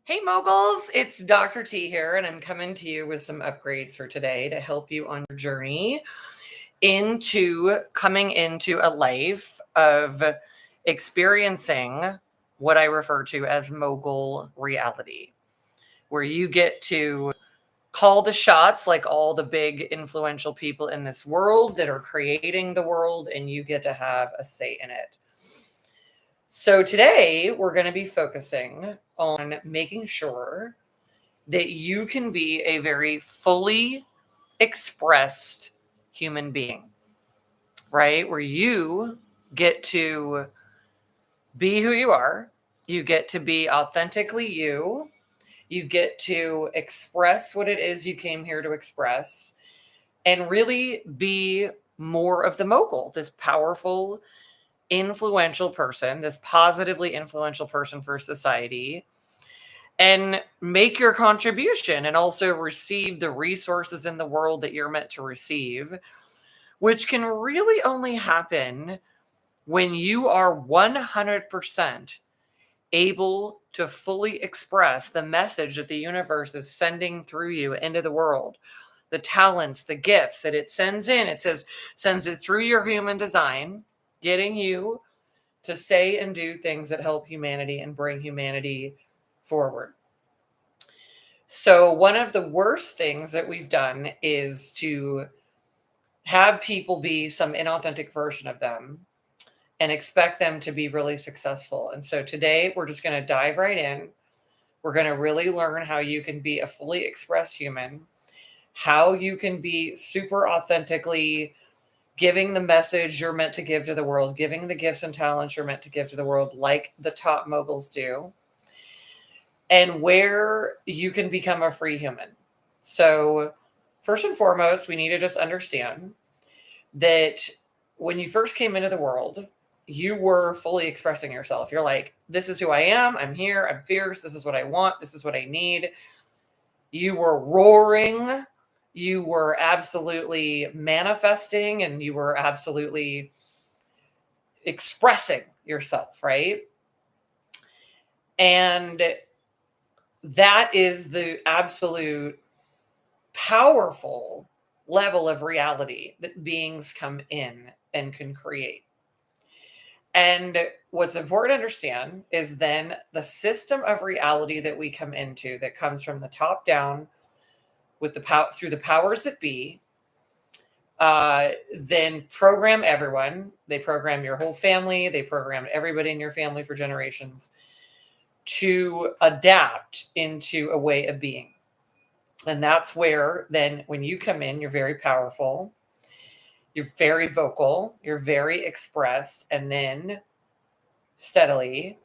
Hey moguls, it's Dr. T here, and I'm coming to you with some upgrades for today to help you on your journey into coming into a life of experiencing what I refer to as mogul reality, where you get to call the shots like all the big influential people in this world that are creating the world, and you get to have a say in it. So today we're going to be focusing on making sure that you can be a very fully expressed human being, right? Where you get to be who you are, you get to be authentically you, you get to express what it is you came here to express, and really be more of the mogul, this powerful, influential person, this positively influential person for society, and make your contribution and also receive the resources in the world that you're meant to receive, which can really only happen when you are 100% able to fully express the message that the universe is sending through you into the world. The talents, the gifts that it sends in, sends it through your human design, getting you to say and do things that help humanity and bring humanity forward. So one of the worst things that we've done is to have people be some inauthentic version of them and expect them to be really successful. And so today we're just going to dive right in. We're going to really learn how you can be a fully expressed human, how you can be super authentically giving the message you're meant to give to the world, giving the gifts and talents you're meant to give to the world, like the top moguls do, and where you can become a free human. So first and foremost, we need to just understand that when you first came into the world, you were fully expressing yourself. You're like, this is who I am. I'm here. I'm fierce. This is what I want. This is what I need. You were roaring. You were absolutely manifesting, and you were absolutely expressing yourself, right? And that is the absolute powerful level of reality that beings come in and can create. And what's important to understand is then the system of reality that we come into, that comes from the top down with through the powers that be, then program everyone. They program your whole family. They program everybody in your family for generations to adapt into a way of being. And that's where then when you come in, you're very powerful, you're very vocal, you're very expressed, and then steadily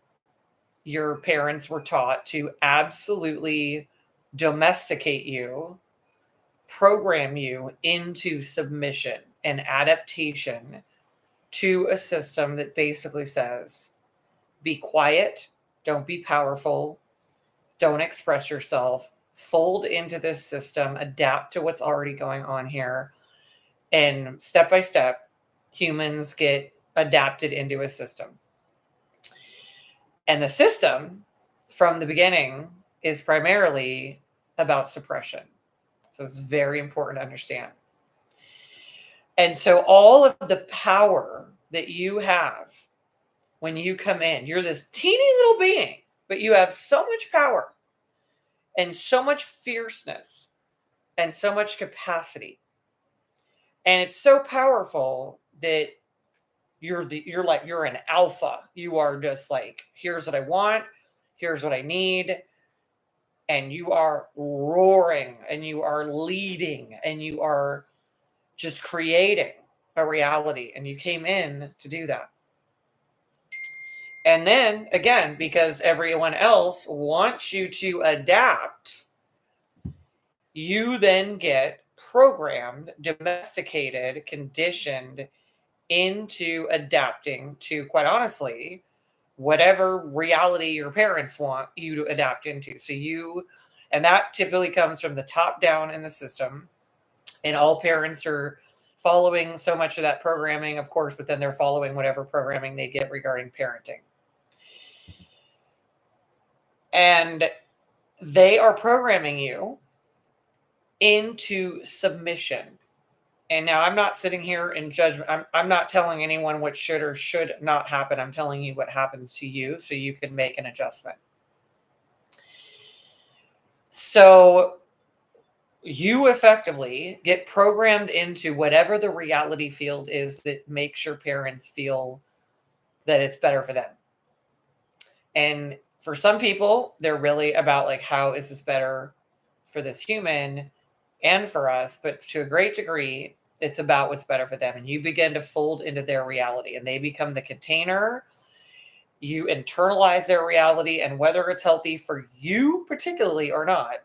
your parents were taught to absolutely domesticate you, program you into submission and adaptation to a system that basically says, be quiet, don't be powerful, don't express yourself, fold into this system, adapt to what's already going on here. And step by step, humans get adapted into a system. And the system from the beginning is primarily about suppression. So it's very important to understand. And so all of the power that you have when you come in, you're this teeny little being, but you have so much power and so much fierceness and so much capacity. And it's so powerful that you're an alpha. You are just like, here's what I want, here's what I need. And you are roaring and you are leading and you are just creating a reality. And you came in to do that. And then again, because everyone else wants you to adapt, you then get programmed, domesticated, conditioned into adapting to, quite honestly, whatever reality your parents want you to adapt into. And that typically comes from the top down in the system. And all parents are following so much of that programming, of course, but then they're following whatever programming they get regarding parenting. And they are programming you into submission. And now I'm not sitting here in judgment. I'm not telling anyone what should or should not happen. I'm telling you what happens to you so you can make an adjustment. So you effectively get programmed into whatever the reality field is that makes your parents feel that it's better for them. And for some people, they're really about like, how is this better for this human and for us? But to a great degree, it's about what's better for them. And you begin to fold into their reality and they become the container. You internalize their reality, and whether it's healthy for you particularly or not,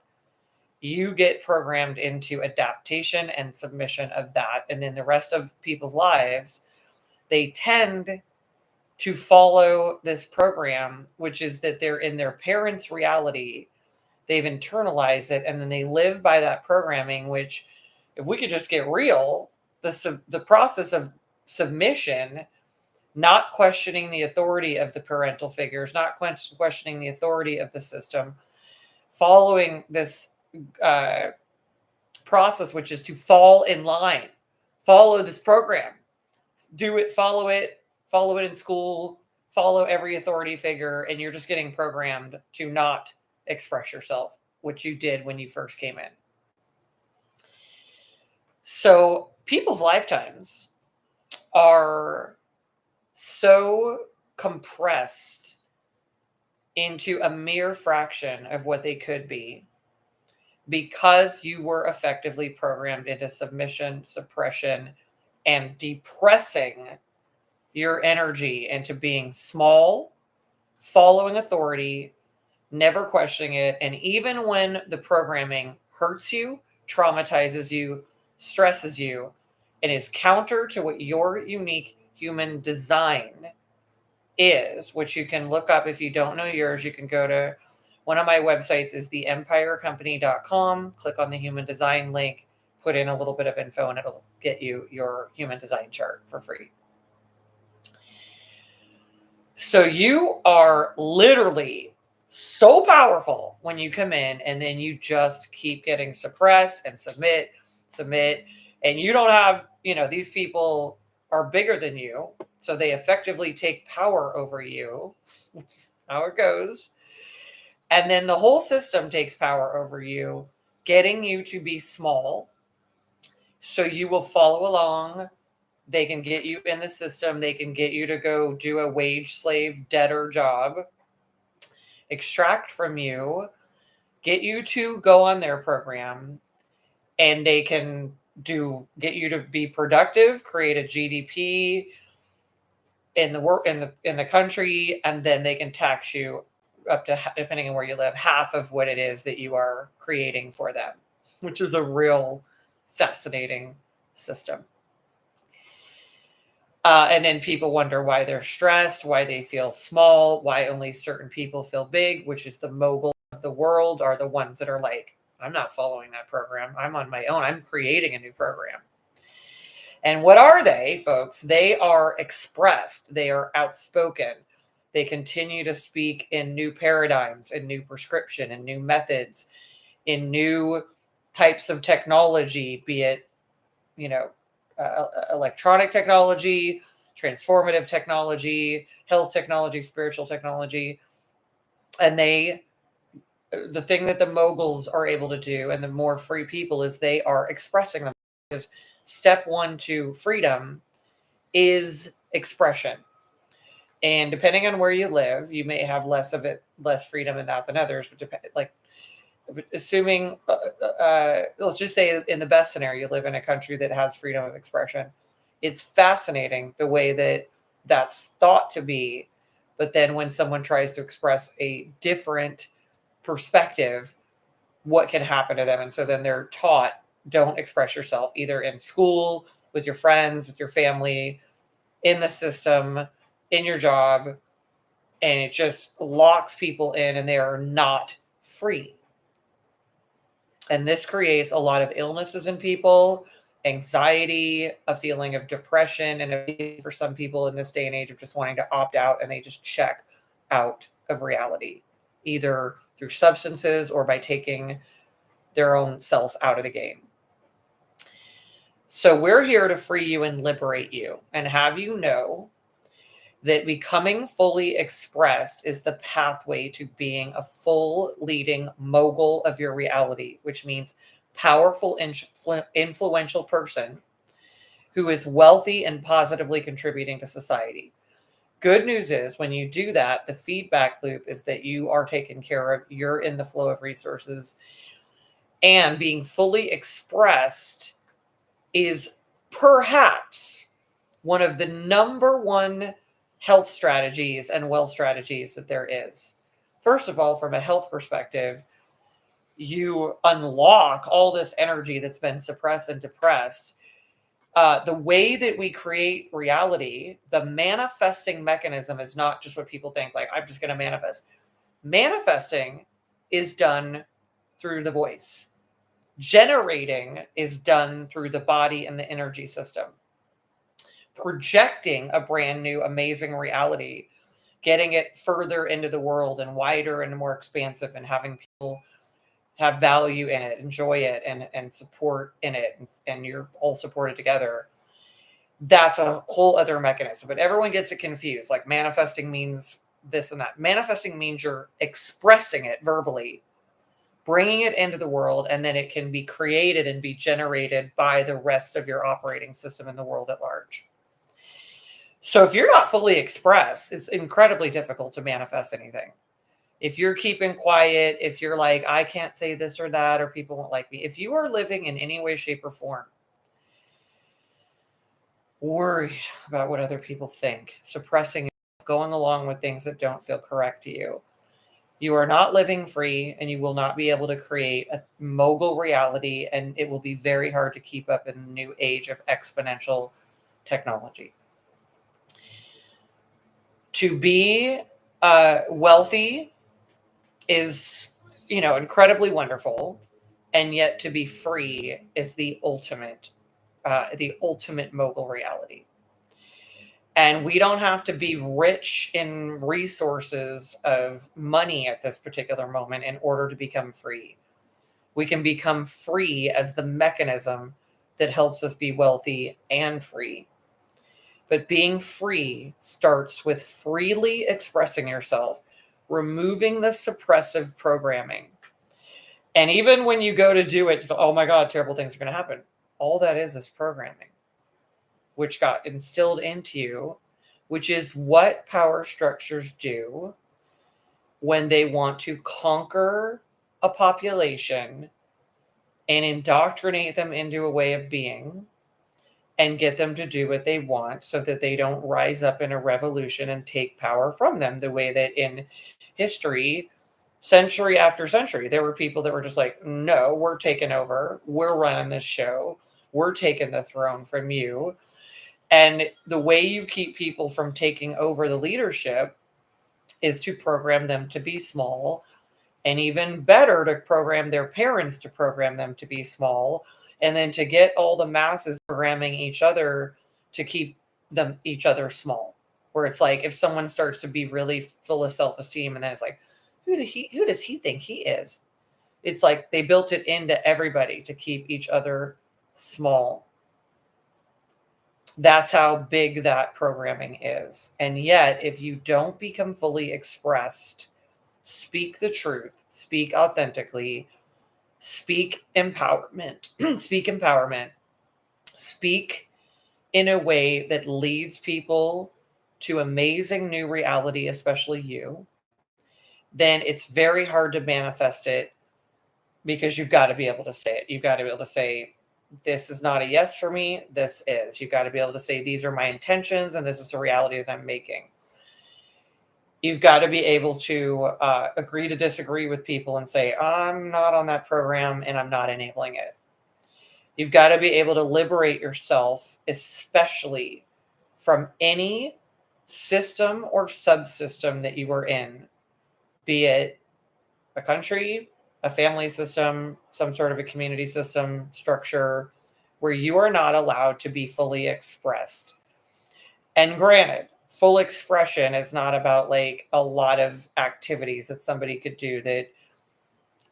you get programmed into adaptation and submission of that. And then the rest of people's lives, they tend to follow this program, which is that they're in their parents' reality. They've internalized it, and then they live by that programming, which, if we could just get real, the process of submission, not questioning the authority of the parental figures, not questioning the authority of the system, following this process, which is to fall in line, follow this program, do it, follow it in school, follow every authority figure, and you're just getting programmed to not express yourself, which you did when you first came in. So people's lifetimes are so compressed into a mere fraction of what they could be because you were effectively programmed into submission, suppression, and depressing your energy into being small, following authority, never questioning it. And even when the programming hurts you, traumatizes you, stresses you, and is counter to what your unique human design is, which you can look up. If you don't know yours, you can go to one of my websites is theempirecompany.com. Click on the human design link, put in a little bit of info, and it'll get you your human design chart for free. So you are literally so powerful when you come in, and then you just keep getting suppressed and submit, and you don't have, these people are bigger than you, so they effectively take power over you, which is how it goes. And then the whole system takes power over you, getting you to be small, so you will follow along. They can get you in the system. They can get you to go do a wage slave debtor job, extract from you, get you to go on their program, and they can get you to be productive, create a GDP in the country, and then they can tax you up to, depending on where you live, half of what it is that you are creating for them, which is a real fascinating system. And then people wonder why they're stressed, why they feel small, why only certain people feel big, which is the moguls of the world are the ones that are like, I'm not following that program. I'm on my own. I'm creating a new program. And what are they, folks? They are expressed. They are outspoken. They continue to speak in new paradigms, in new prescription, in new methods, in new types of technology, be it, electronic technology, transformative technology, health technology, spiritual technology. And the thing that the moguls are able to do, and the more free people, is they are expressing them. Because step one to freedom is expression. And depending on where you live, you may have less freedom in that than others. But assuming, let's just say in the best scenario, you live in a country that has freedom of expression. It's fascinating the way that that's thought to be. But then when someone tries to express a different perspective, what can happen to them? And so then they're taught, don't express yourself, either in school, with your friends, with your family, in the system, in your job. And it just locks people in, and they are not free. And this creates a lot of illnesses in people, anxiety, a feeling of depression, and for some people in this day and age of just wanting to opt out, and they just check out of reality. Either through substances or by taking their own self out of the game. So we're here to free you and liberate you and have you know that becoming fully expressed is the pathway to being a full leading mogul of your reality, which means powerful, influential person who is wealthy and positively contributing to society. Good news is when you do that, the feedback loop is that you are taken care of, you're in the flow of resources, and being fully expressed is perhaps one of the number one health strategies and wealth strategies that there is. First of all, from a health perspective, you unlock all this energy that's been suppressed and depressed. The way that we create reality, the manifesting mechanism is not just what people think, like, I'm just going to manifest. Manifesting is done through the voice. Generating is done through the body and the energy system. Projecting a brand new, amazing reality, getting it further into the world and wider and more expansive, and having people have value in it, enjoy it, and support in it, and you're all supported together. That's a whole other mechanism. But everyone gets it confused. Like manifesting means this and that. Manifesting means you're expressing it verbally, bringing it into the world, and then it can be created and be generated by the rest of your operating system in the world at large. So if you're not fully expressed, it's incredibly difficult to manifest anything. If you're keeping quiet, if you're like, I can't say this or that, or people won't like me. If you are living in any way, shape, or form worried about what other people think, suppressing, going along with things that don't feel correct to you, you are not living free, and you will not be able to create a mogul reality, and it will be very hard to keep up in the new age of exponential technology. To be wealthy is, incredibly wonderful, and yet to be free is the ultimate mogul reality. And we don't have to be rich in resources of money at this particular moment in order to become free. We can become free as the mechanism that helps us be wealthy and free. But being free starts with freely expressing yourself, removing the suppressive programming. And even when you go to do it, oh my God, terrible things are going to happen. All that is programming, which got instilled into you, which is what power structures do when they want to conquer a population and indoctrinate them into a way of being and get them to do what they want so that they don't rise up in a revolution and take power from them, the way that in history, century after century, there were people that were just like, no, we're taking over. We're running this show. We're taking the throne from you. And the way you keep people from taking over the leadership is to program them to be small, and even better, to program their parents to program them to be small, and then to get all the masses programming each other to keep them each other small. Where it's like, if someone starts to be really full of self-esteem, and then it's like, who does he think he is? It's like they built it into everybody to keep each other small. That's how big that programming is. And yet, if you don't become fully expressed, speak the truth, speak authentically, speak empowerment, speak in a way that leads people to amazing new reality, especially you, then it's very hard to manifest it, because you've got to be able to say it. You've got to be able to say, this is not a yes for me. This is. You've got to be able to say, these are my intentions, and this is the reality that I'm making. You've got to be able to agree to disagree with people and say, I'm not on that program and I'm not enabling it. You've got to be able to liberate yourself, especially from any system or subsystem that you are in, be it a country, a family system, some sort of a community system structure, where you are not allowed to be fully expressed. And granted, full expression is not about like a lot of activities that somebody could do that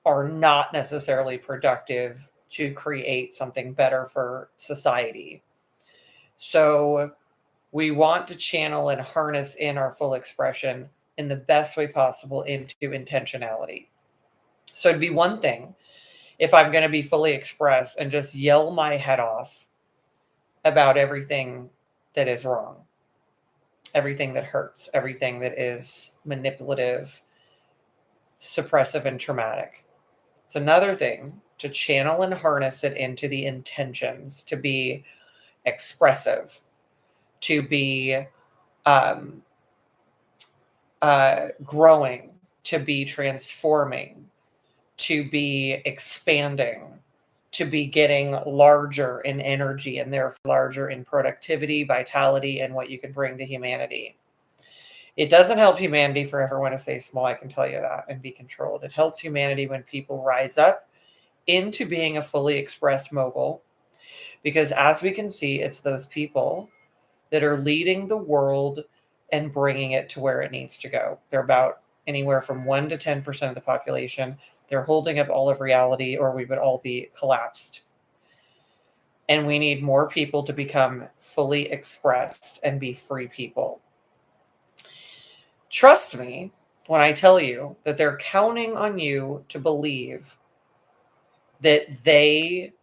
are not necessarily productive to create something better for society. So we want to channel and harness in our full expression in the best way possible into intentionality. So it'd be one thing if I'm going to be fully expressed and just yell my head off about everything that is wrong, everything that hurts, everything that is manipulative, suppressive, and traumatic. It's another thing to channel and harness it into the intentions, to be expressive, to be um, growing, to be transforming, to be expanding, to be getting larger in energy and therefore larger in productivity, vitality, and what you can bring to humanity. It doesn't help humanity for everyone to stay small, I can tell you that, and be controlled. It helps humanity when people rise up into being a fully expressed mogul, because as we can see, it's those people that are leading the world and bringing it to where it needs to go. They're about anywhere from 1 to 10% of the population. They're holding up all of reality, or we would all be collapsed. And we need more people to become fully expressed and be free people. Trust me when I tell you that they're counting on you to believe that they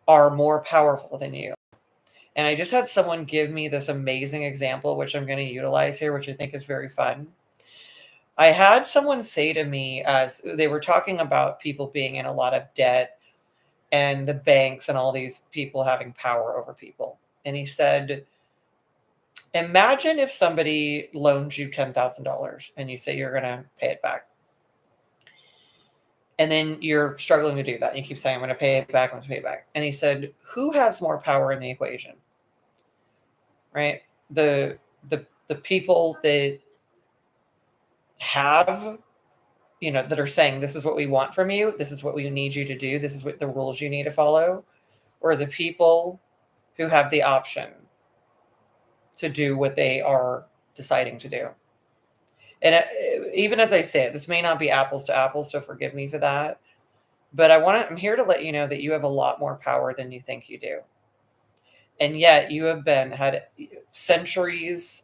are more powerful than you. And I just had someone give me this amazing example, which I'm going to utilize here, which I think is very fun. I had someone say to me, as they were talking about people being in a lot of debt and the banks and all these people having power over people. And he said, imagine if somebody loans you $10,000 and you say you're going to pay it back. And then you're struggling to do that. You keep saying, I'm going to pay it back, I'm going to pay it back. And he said, who has more power in the equation? Right? The people that have, that are saying, this is what we want from you, this is what we need you to do, this is what the rules you need to follow, or the people who have the option to do what they are deciding to do. And even as I say it, this may not be apples to apples, so forgive me for that. But I'm here to let you know that you have a lot more power than you think you do. And yet you have had centuries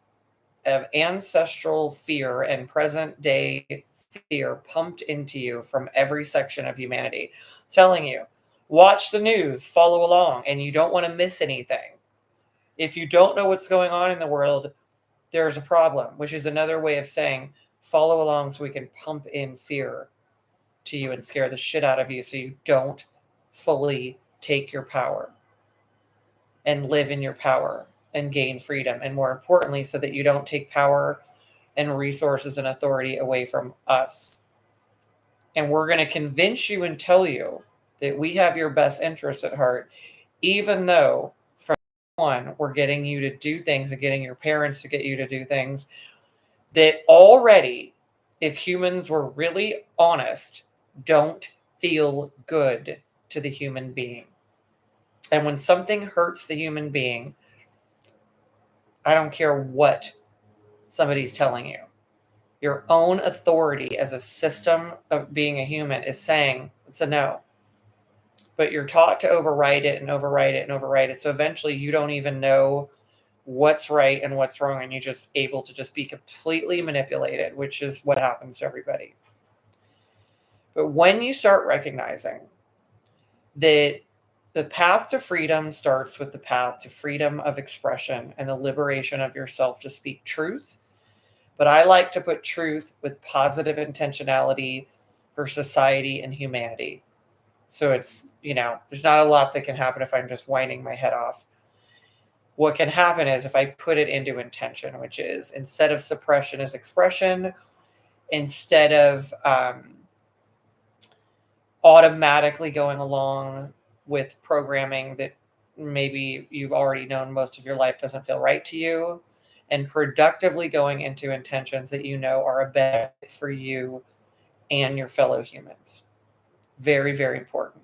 of ancestral fear and present day fear pumped into you from every section of humanity, telling you, watch the news, follow along, and you don't want to miss anything. If you don't know what's going on in the world, there's a problem, which is another way of saying follow along so we can pump in fear to you and scare the shit out of you so you don't fully take your power and live in your power and gain freedom. And more importantly, so that you don't take power and resources and authority away from us. And we're going to convince you and tell you that we have your best interests at heart, even though from one, we're getting you to do things and getting your parents to get you to do things that already, if humans were really honest, don't feel good to the human being. And when something hurts the human being, I don't care what somebody's telling you. Your own authority as a system of being a human is saying it's a no. But you're taught to override it and override it and override it. So eventually you don't even know what's right and what's wrong. And you're just able to just be completely manipulated, which is what happens to everybody. But when you start recognizing that the path to freedom starts with the path to freedom of expression and the liberation of yourself to speak truth. But I like to put truth with positive intentionality for society and humanity. So it's, there's not a lot that can happen if I'm just whining my head off. What can happen is if I put it into intention, which is instead of suppression is expression, instead of automatically going along with programming that maybe you've already known most of your life doesn't feel right to you, and productively going into intentions that you know are a benefit for you and your fellow humans. Very, very important.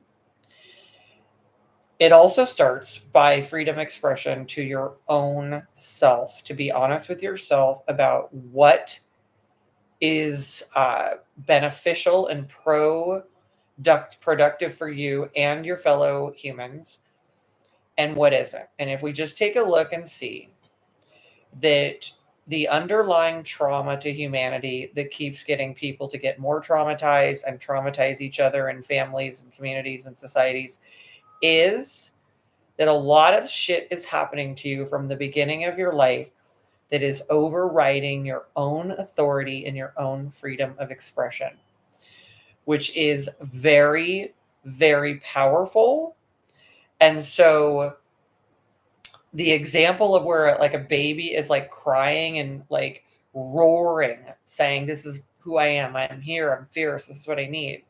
It also starts by freedom expression to your own self, to be honest with yourself about what is beneficial and productive for you and your fellow humans, and what isn't. And if we just take a look and see that the underlying trauma to humanity that keeps getting people to get more traumatized and traumatize each other and families and communities and societies is that a lot of shit is happening to you from the beginning of your life that is overriding your own authority and your own freedom of expression, which is very, very powerful. And so the example of where like a baby is like crying and like roaring, saying, "This is who I am. I'm here. I'm fierce. This is what I need."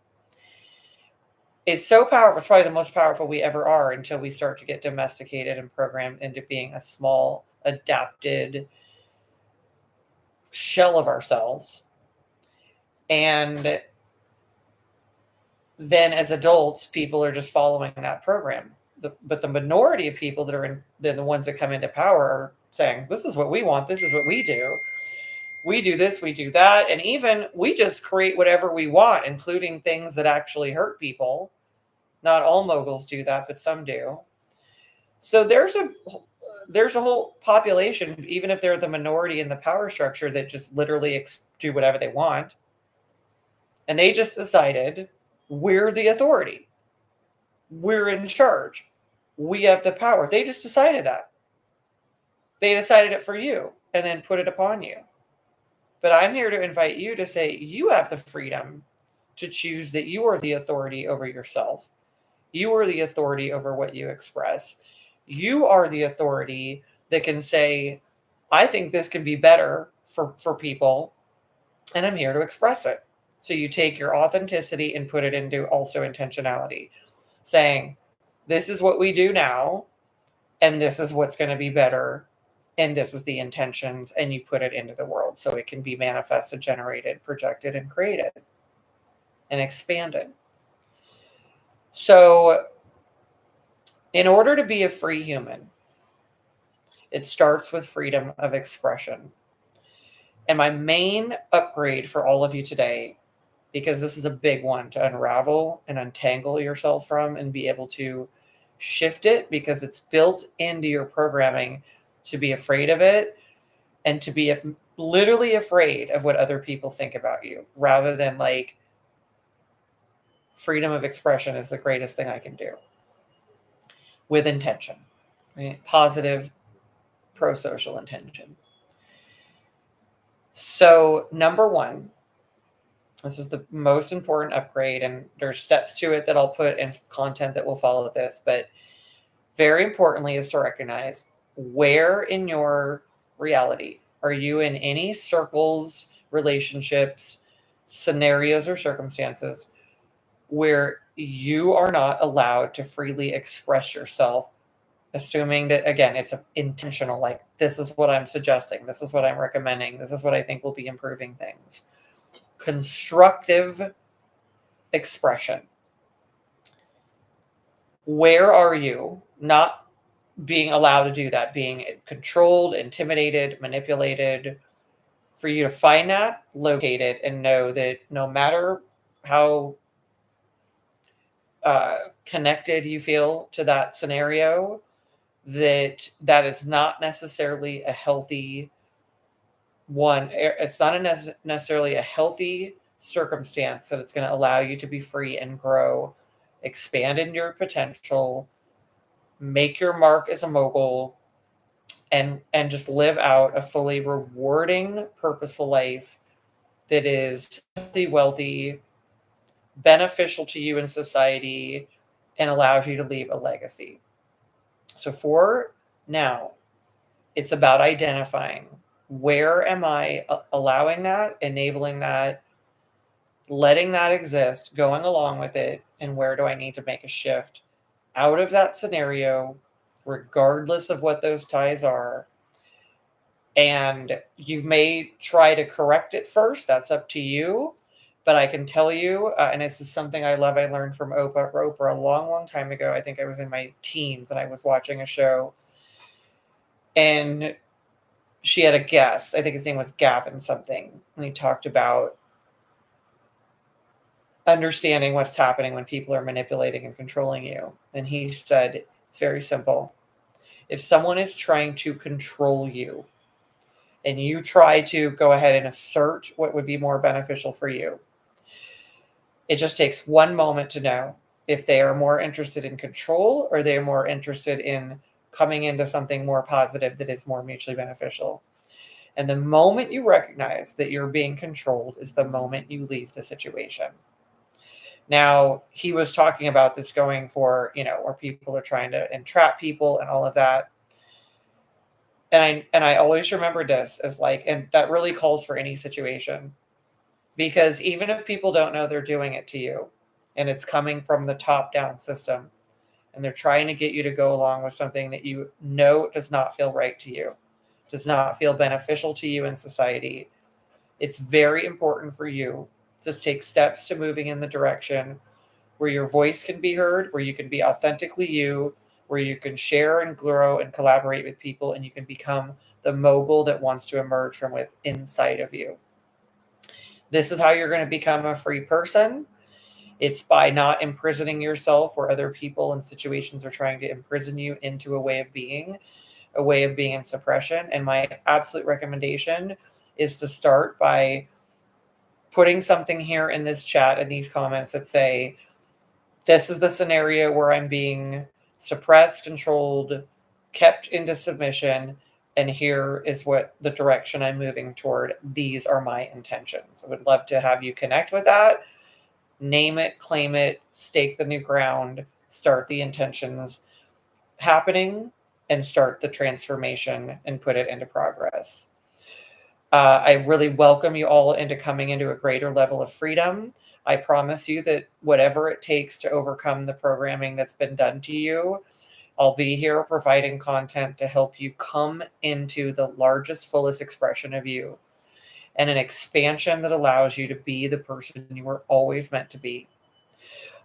It's so powerful. It's probably the most powerful we ever are until we start to get domesticated and programmed into being a small, adapted shell of ourselves. And then as adults, people are just following that program. But the minority of people that are the ones that come into power are saying, "This is what we want. This is what we do. We do this, we do that." And even we just create whatever we want, including things that actually hurt people. Not all moguls do that, but some do. So there's a whole population, even if they're the minority in the power structure, that just literally do whatever they want. And they just decided, we're the authority. We're in charge. We have the power. They just decided that. They decided it for you and then put it upon you. But I'm here to invite you to say you have the freedom to choose that you are the authority over yourself. You are the authority over what you express. You are the authority that can say, "I think this can be better for people, and I'm here to express it." So you take your authenticity and put it into also intentionality, saying, "This is what we do now, and this is what's going to be better, and this is the intentions," and you put it into the world so it can be manifested, generated, projected, and created, and expanded. So in order to be a free human, it starts with freedom of expression. And my main upgrade for all of you today, because this is a big one to unravel and untangle yourself from and be able to shift it, because it's built into your programming to be afraid of it and to be literally afraid of what other people think about you, rather than like, freedom of expression is the greatest thing I can do with intention, right? Positive, pro-social intention. So number one, this is the most important upgrade, and there's steps to it that I'll put in content that will follow this, but very importantly is to recognize where in your reality are you in any circles, relationships, scenarios, or circumstances where you are not allowed to freely express yourself, assuming that, again, it's intentional, like, this is what I'm suggesting, this is what I'm recommending, this is what I think will be improving things. Constructive expression. Where are you not being allowed to do that, being controlled, intimidated, manipulated? For you to find that, locate it, and know that no matter how connected you feel to that scenario, that is not necessarily a healthy one. It's not necessarily a healthy circumstance that it's going to allow you to be free and grow, expand in your potential, make your mark as a mogul, and just live out a fully rewarding, purposeful life that is healthy, wealthy, beneficial to you in society, and allows you to leave a legacy. So for now, it's about identifying, where am I allowing that, enabling that, letting that exist, going along with it, and where do I need to make a shift out of that scenario, regardless of what those ties are. And you may try to correct it first. That's up to you. But I can tell you, and this is something I love, I learned from Oprah a long, long time ago. I think I was in my teens and I was watching a show. And she had a guest, I think his name was Gavin something, and he talked about understanding what's happening when people are manipulating and controlling you. And he said, it's very simple. If someone is trying to control you and you try to go ahead and assert what would be more beneficial for you, it just takes one moment to know if they are more interested in control or they're more interested in coming into something more positive that is more mutually beneficial. And the moment you recognize that you're being controlled is the moment you leave the situation. Now, he was talking about this going for, where people are trying to entrap people and all of that. And I always remember this as like, and that really calls for any situation, because even if people don't know they're doing it to you and it's coming from the top down system and they're trying to get you to go along with something that you know does not feel right to you, does not feel beneficial to you in society, it's very important for you to take steps to moving in the direction where your voice can be heard, where you can be authentically you, where you can share and grow and collaborate with people, and you can become the mogul that wants to emerge from within inside of you. This is how you're going to become a free person. It's by not imprisoning yourself where other people and situations are trying to imprison you into a way of being in suppression. And my absolute recommendation is to start by putting something here in this chat, in these comments, that say, this is the scenario where I'm being suppressed, controlled, kept into submission, and here is what the direction I'm moving toward. These are my intentions. I would love to have you connect with that. Name it, claim it, stake the new ground, start the intentions happening, and start the transformation and put it into progress. I really welcome you all into coming into a greater level of freedom. I promise you that whatever it takes to overcome the programming that's been done to you, I'll be here providing content to help you come into the largest, fullest expression of you and an expansion that allows you to be the person you were always meant to be.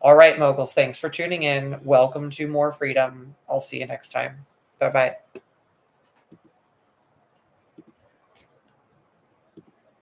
All right, moguls, thanks for tuning in. Welcome to More Freedom. I'll see you next time. Bye-bye.